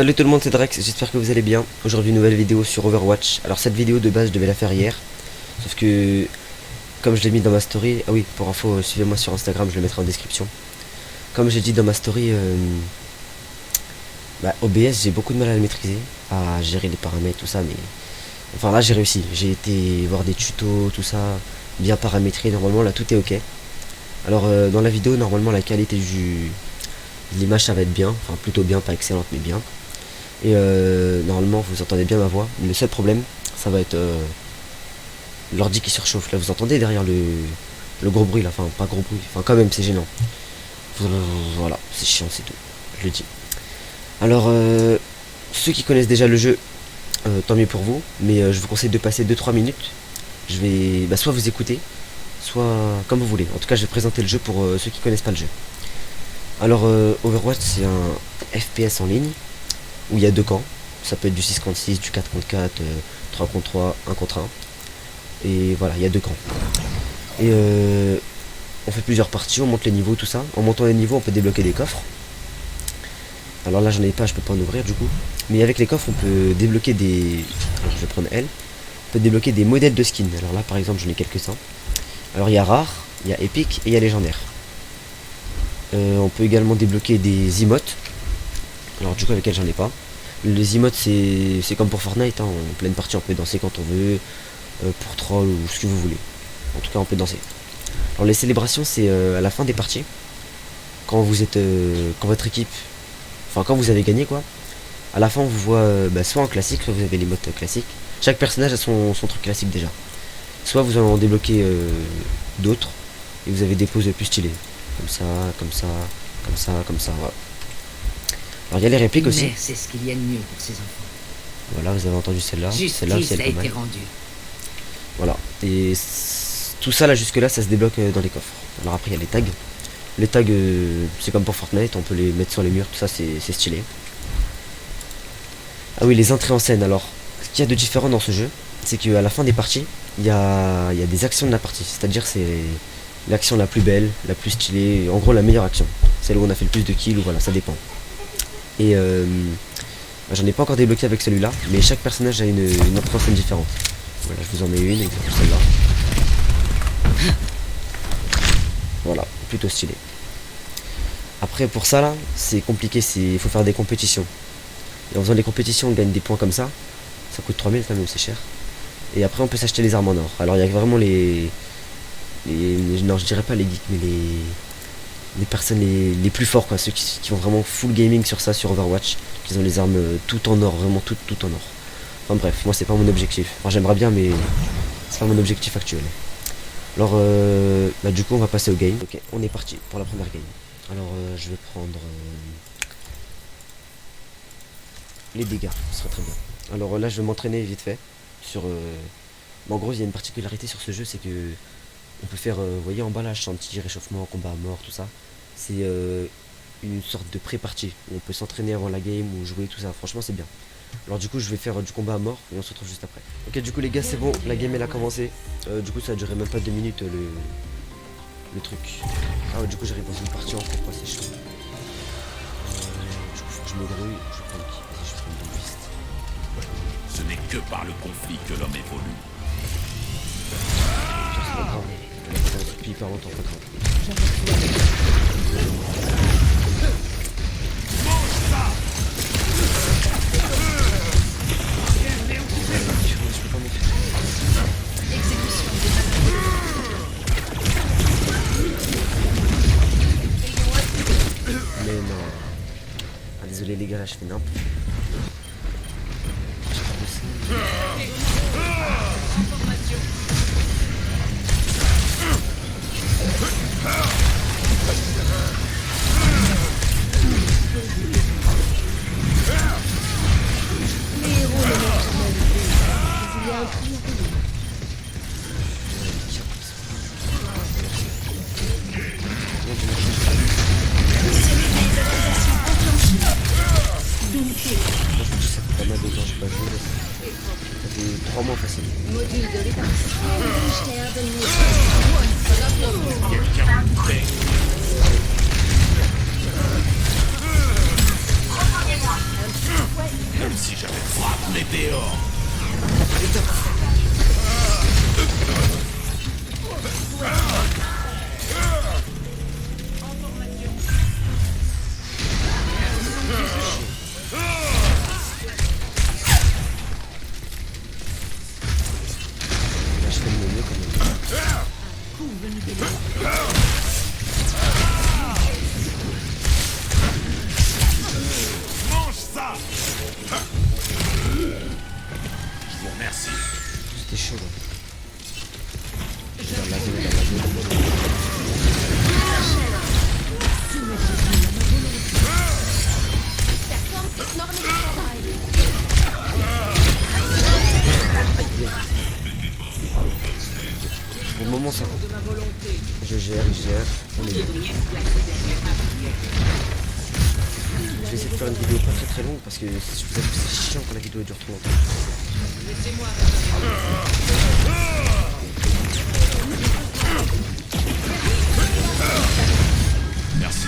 Salut tout le monde, c'est Drex, j'espère que vous allez bien. Aujourd'hui nouvelle vidéo sur Overwatch. Alors cette vidéo de base je devais la faire hier, sauf que comme je l'ai mis dans ma story, ah oui pour info suivez-moi sur Instagram, je le mettrai en description. Comme j'ai dit dans ma story, OBS j'ai beaucoup de mal à le maîtriser, à gérer les paramètres tout ça, mais enfin là j'ai réussi. J'ai été voir des tutos, tout ça, bien paramétré, normalement là tout est ok. Alors dans la vidéo normalement la qualité de l'image ça va être bien, enfin plutôt bien, pas excellente mais bien. Et normalement vous entendez bien ma voix. Le seul problème ça va être l'ordi qui surchauffe. Là vous entendez derrière le gros bruit là, enfin pas gros bruit, enfin quand même c'est gênant. Voilà, c'est chiant, c'est tout, je le dis. Alors ceux qui connaissent déjà le jeu, tant mieux pour vous, mais je vous conseille de passer 2-3 minutes. Je vais soit vous écouter, soit comme vous voulez. En tout cas je vais présenter le jeu pour ceux qui connaissent pas le jeu. Alors Overwatch c'est un FPS en ligne où il y a deux camps. Ça peut être du 6 contre 6, du 4 contre 4, 3 contre 3, 1 contre 1. Et voilà, il y a deux camps. Et on fait plusieurs parties, on monte les niveaux, tout ça. En montant les niveaux, on peut débloquer des coffres. Alors là, j'en ai pas, je peux pas en ouvrir du coup. Mais avec les coffres, on peut débloquer des... Alors, je vais prendre L. On peut débloquer des modèles de skins. Alors là, par exemple, j'en ai quelques-uns. Alors il y a rare, il y a épique et il y a légendaire. On peut également débloquer des emotes. Alors du coup avec elle j'en ai pas. Les emotes c'est comme pour Fortnite, hein. En pleine partie on peut danser quand on veut, pour troll ou ce que vous voulez. En tout cas on peut danser. Alors les célébrations c'est à la fin des parties. Quand vous êtes quand votre équipe, enfin quand vous avez gagné quoi. À la fin on vous voit soit en classique, soit vous avez les modes classiques. Chaque personnage a son truc classique déjà. Soit vous en débloquez d'autres et vous avez des poses plus stylées. Comme ça, comme ça, comme ça, comme ça, voilà. Alors il y a les répliques aussi. Mais c'est ce qu'il y a de mieux pour ces enfants. Voilà, vous avez entendu celle-là. Celle-là, Justice a été rendue. Voilà. Et tout ça là jusque là, ça se débloque dans les coffres. Alors après il y a les tags. Les tags, c'est comme pour Fortnite, on peut les mettre sur les murs, tout ça c'est stylé. Ah oui, les entrées en scène. Alors, ce qu'il y a de différent dans ce jeu, c'est qu'à la fin des parties, il y a des actions de la partie. C'est-à-dire c'est l'action la plus belle, la plus stylée, en gros la meilleure action. Celle où on a fait le plus de kills, ou voilà, ça dépend. Et j'en ai pas encore débloqué avec celui-là, mais chaque personnage a une entrée en scène différente. Voilà, je vous en mets une, exemple celle-là. Voilà, plutôt stylé. Après pour ça là, c'est compliqué, il faut faire des compétitions. Et en faisant des compétitions, on gagne des points comme ça. Ça coûte 3000 quand même, c'est cher. Et après on peut s'acheter les armes en or. Alors il y a vraiment non je dirais pas les geeks, mais les personnes les plus forts quoi, ceux qui ont vraiment full gaming sur ça, sur Overwatch, qui ont les armes tout en or, vraiment tout en or. Enfin bref, moi c'est pas mon objectif. Enfin j'aimerais bien mais c'est pas mon objectif actuel. Alors du coup on va passer au game. Ok, on est parti pour la première game. Alors je vais prendre les dégâts, ce sera très bien. Alors là je vais m'entraîner vite fait sur en gros il y a une particularité sur ce jeu, c'est que on peut faire, vous voyez en bas là, chantier, réchauffement, combat à mort, tout ça. C'est une sorte de pré-partie où on peut s'entraîner avant la game ou jouer, tout ça. Franchement, c'est bien. Alors du coup, je vais faire du combat à mort et on se retrouve juste après. Ok, du coup les gars, c'est bon, la game elle a commencé. Du coup, ça a duré même pas 2 minutes le truc. Ah ouais, du coup, j'arrive dans une partie en fait, quoi, c'est chaud. Du coup, faut que je me grouille. Je prends le qui. Vas-y, je prends une piste. Ce n'est que par le conflit que l'homme évolue. C'est pas grave. Depuis hyper longtemps, pas grave. Mais non. Ah, désolé les gars, là je fais n'importe quoi. Ça fait pas mal de temps que j'ai pas joué. Ça fait 3 mois facile. Module de répartition militaire de Même si j'avais frappe météore. Là, je fais de mon mieux quand même. Mange ça. Je vous remercie. C'était chaud là. Dans la zone, dans la zone. Pour le moment ça va. Je gère. On est bien. Je vais essayer de faire une vidéo pas très longue parce que je vous avoue c'est chiant quand la vidéo dure trop longtemps. Merci.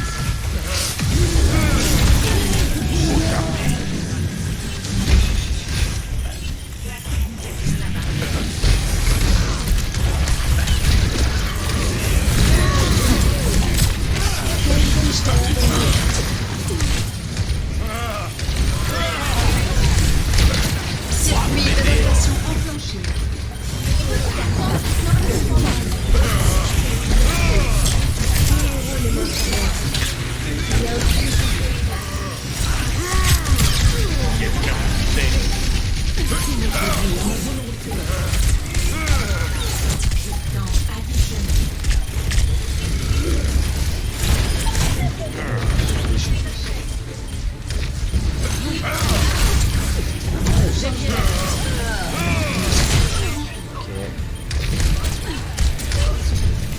Circuit de rotation enclenché.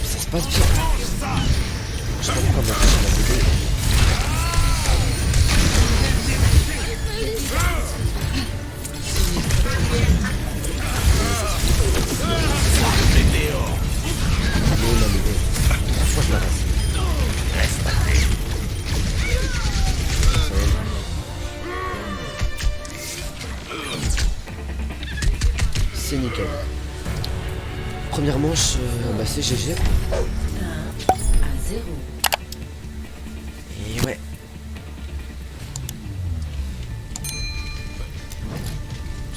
Ça se passe bien. Je sais pas pourquoi maintenant sur la vidéo. Franchement, je la reste. C'est nickel. Première manche, bah c'est GG. 1 à 0. Et ouais.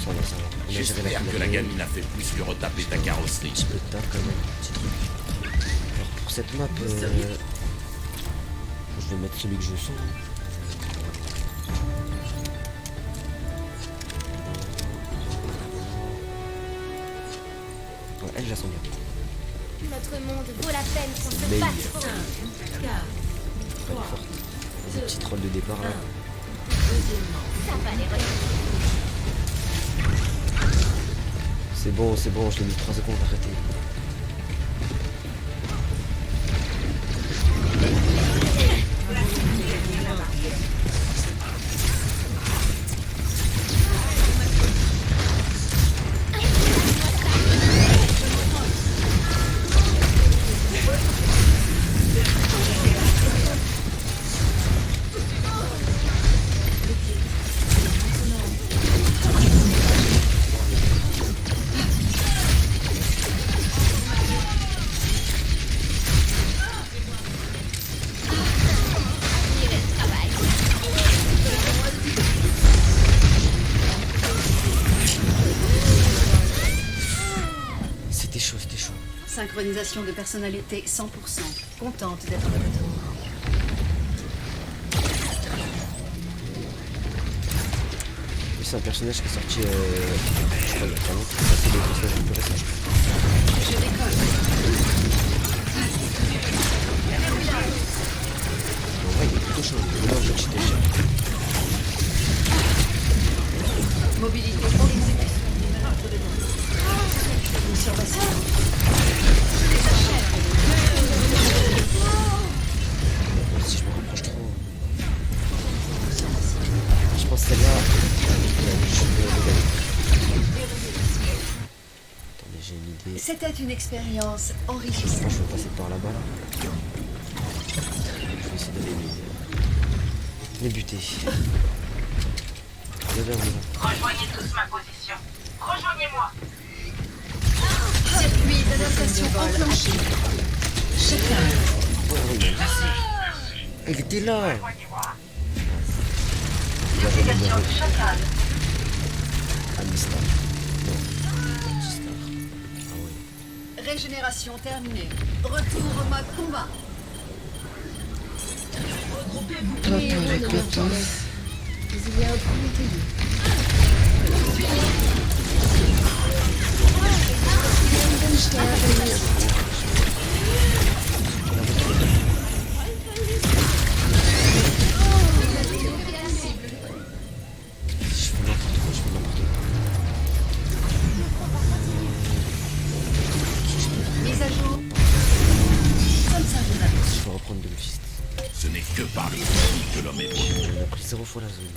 Ça va. On a géré J'espère que la finale. gamine a fait plus que retaper ta carrosserie. Un petit peu de taf quand même, petit truc. Alors pour cette map, je vais mettre celui que je sens. Ouais, elle, je la sens bien. Notre monde vaut la peine qu'on se Mais- batte. 5, 4, Elle est forte. Des petits trolls de départ là. deuxièmement. Ça va les relayer. C'est bon, je l'ai mis 3 secondes, arrêtez. C'était chaud. Synchronisation de personnalité 100%. Contente d'être de retour. C'est un personnage qui est sorti, je crois, il y a pas longtemps. C'est le personnage le plus récent, je crois. Je décolle. En vrai, il est plutôt chaud. Le mélange de cheat et shot. Mobilité exécutée. Mission vacillante. Si je me rapproche trop. Je pense que celle-là. Je vais regarder. Attendez, j'ai une idée. C'était une expérience Je enrichissante. pense que je vais passer par là-bas. Là. Je vais essayer d'aller les buter. Viens, viens, viens. Rejoignez tous ma position. Rejoignez-moi. Circuit d'adaptation enclenché. Chacun. Il était là. Navigation de chacal. Amistar. Non. Antistar. Ah ouais. Régénération terminée. Retour au mode combat. Les héros ne meurent jamais. Mais il y a un Prométhée. Je fais n'importe quoi, je fais n'importe quoi. Mise à jour. Comme ça, je vais. Je peux reprendre de l'office. Ce n'est que par le conflit que l'homme est bon. On a pris 0 fois la zone.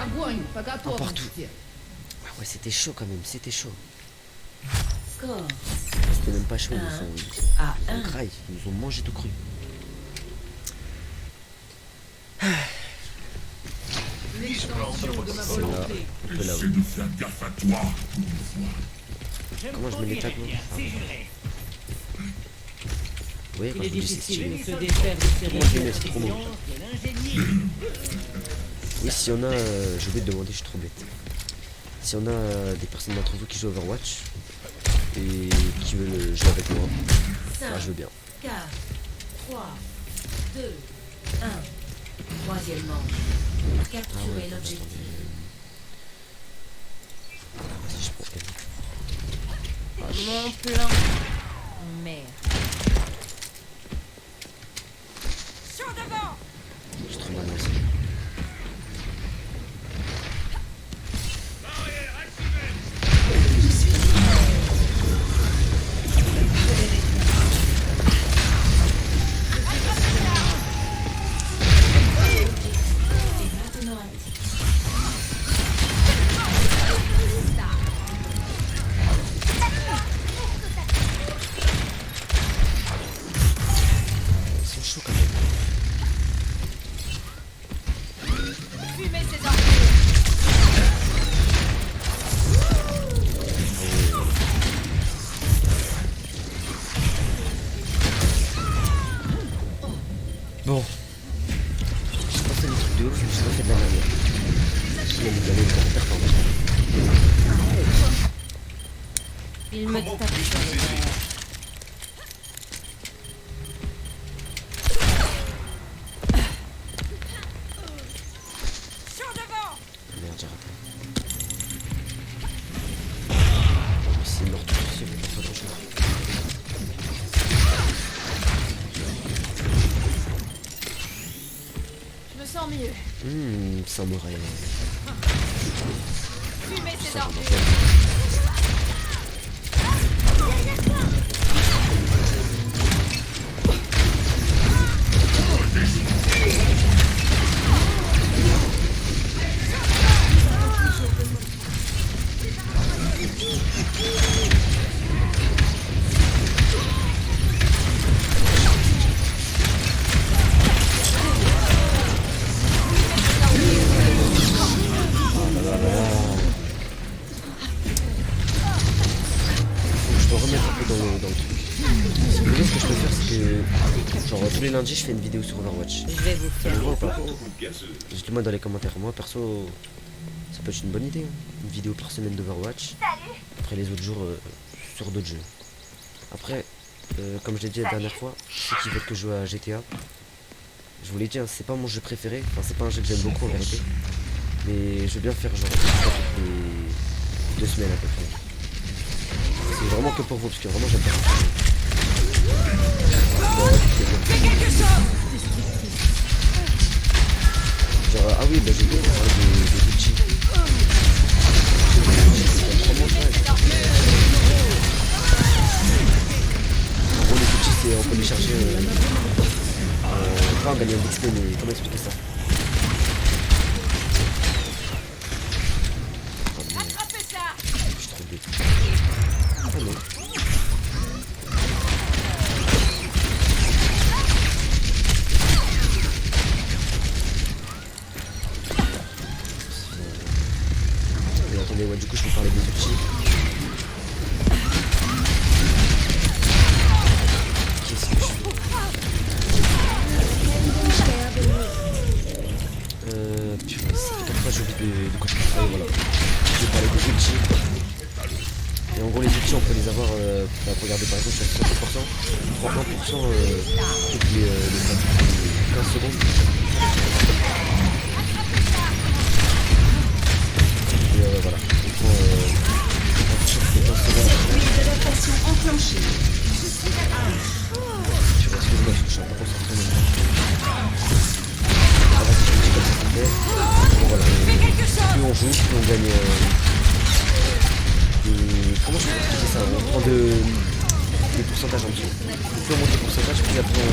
Огонь, пока Un partout. Ah ouais, c'était chaud quand même, c'était chaud. Score C'était même pas chaud, à ils 1. nous graillent, ils nous ont mangé tout cru. Voilà, un peu là-haut. Faire gaffe à toi. Comment je mets les tags moi Vous voyez quand je vous dis c'est stylé. se défaire de ses Moi je les mets, c'est trop beau. réflexions, quel ingénieux. Oui, s'il y en a, j'ai oublié de demander, je suis trop bête. S'il y en a des personnes d'entre vous qui jouent Overwatch et qui veulent jouer avec moi, bah, je veux bien. 4, 3, 2, 1. Troisième manche. Ah Capturer ouais, l'objectif. Vas-y, je prends elle. Mon plan. Merde. Je suis trop mal lancé. Maintenant actif. Ils sont chauds quand même. Bon. J'ai pas fait des trucs de ouf, mais j'ai pas fait de la manière. Il y a des galets pour performer. Il me tape sur les nerfs. Merde, j'ai raté. Mais c'est mort tout seul, il pas grand chose. Je me sens mieux. Samouraï. Fumez ces Ça, ordures. j'en ai pas. Je peux remettre un peu dans le truc. Si vous voulez, ce que je peux faire, c'est que genre tous les lundis, je fais une vidéo sur Overwatch. Je vais vous Ça faire. vous va ou pas? Dites-le-moi dans les commentaires. Moi, perso, ça peut être une bonne idée. Hein. Une vidéo par semaine d'Overwatch. Après les autres jours, sur d'autres jeux. Après, comme je l'ai dit la dernière fois, ceux qui veulent que je joue à GTA, je vous l'ai dit, hein, c'est pas mon jeu préféré. Enfin, c'est pas un jeu que j'aime beaucoup en vérité. Mais je veux bien faire genre toutes les 2 semaines à peu près. C'est vraiment que pour vous, parce que vraiment j'aime bien. Genre, ah oui, bah j'ai bien parlé de Gucci. Bon, les Gucci, c'est on peut les charger pas en gagnant d'XP, mais comment expliquer ça? Oh, merde. Je suis trop bête. Ah non. Mais ouais, du coup, je peux parler des ultis. Qu'est-ce que je fais? Purée, ça fait 4 fois que j'ai oublié de quoi je peux parler, voilà. Je vais parler des ultis. Et en gros, les ultis, on peut les avoir, regardez par exemple, je suis à 60%, 31% toutes les 15 secondes. Et voilà. Donc, les 15 secondes. Adaptation enclenchée. Excuse-moi, je suis un peu concentré maintenant. Ah, vas-y, je me dis comme ça fait. Bon, voilà. Plus on joue, plus on gagne. Comment je peux expliquer ça? On prend des pourcentages en dessous. Plus on monte les pourcentages, plus après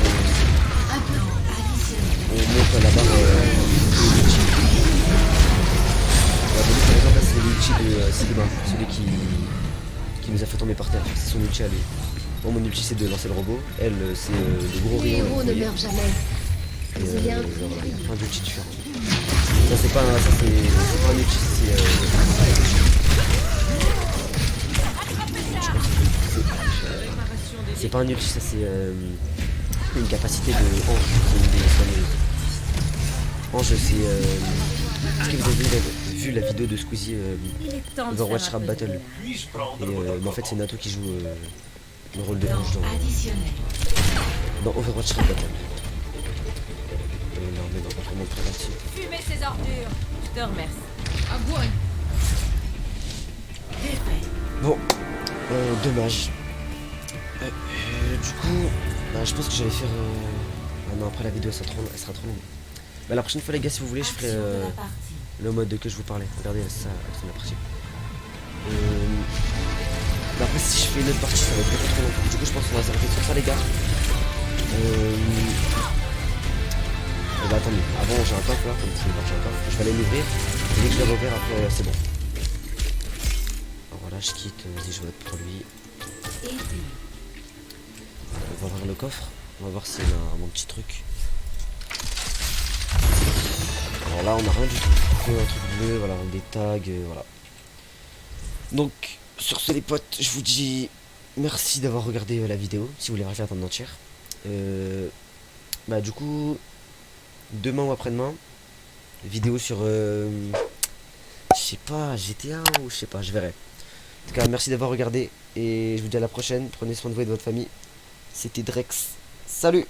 on monte à la barre de l'ulti. Par exemple, là c'est l'ulti de Sigma, celui qui nous a fait tomber par terre. C'est son ulti à lui. Bon, mon ulti c'est de lancer le robot. Elle, c'est le gros Les rayon. héros ne meurent jamais. Et Il y a un voilà, il y a prix. plein d'ultis différents. Ça c'est pas un ulti, c'est pas un ulti, ça c'est une capacité de Ange, c'est une des soigneuses. Ange c'est... Est-ce que vous avez vu la vidéo de Squeezie Il est temps de Overwatch faire Rap un peu de Battle? Puis-je prendre Et en fait c'est Nato qui joue le rôle de Ange Additionnel. dans Overwatch Rap Battle. Non mais non, pas vraiment très là-dessus. fumer ces ordures. Je te remercie. Bon, dommage. Du coup, je pense que j'allais faire... Ah non, après la vidéo elle sera trop longue. Bah, la prochaine fois les gars, si vous voulez, je ferai Action de la partie. le mode que je vous parlais. Regardez, ça, c'est la partie. Bah, après si je fais une autre partie, ça va être beaucoup trop long. Du coup, je pense qu'on va s'arrêter sur ça les gars. Bah attendez, avant j'ai un coffre là, comme c'est j'ai un coffre, je vais aller l'ouvrir. Et dès que je l'ai ouvert, après c'est bon. Alors voilà, je quitte, vas-y je vote pour lui. Aider. On va ouvrir le coffre, on va voir s'il y a un petit truc. Alors là on a rien du tout, que un truc bleu, voilà, des tags, voilà. Donc sur ce les potes, je vous dis merci d'avoir regardé la vidéo, si vous voulez la regarder en entière. Bah du coup, demain ou après-demain, vidéo sur, je sais pas, GTA ou je sais pas, je verrai. En tout cas, merci d'avoir regardé et je vous dis à la prochaine, prenez soin de vous et de votre famille. C'était Drex, salut!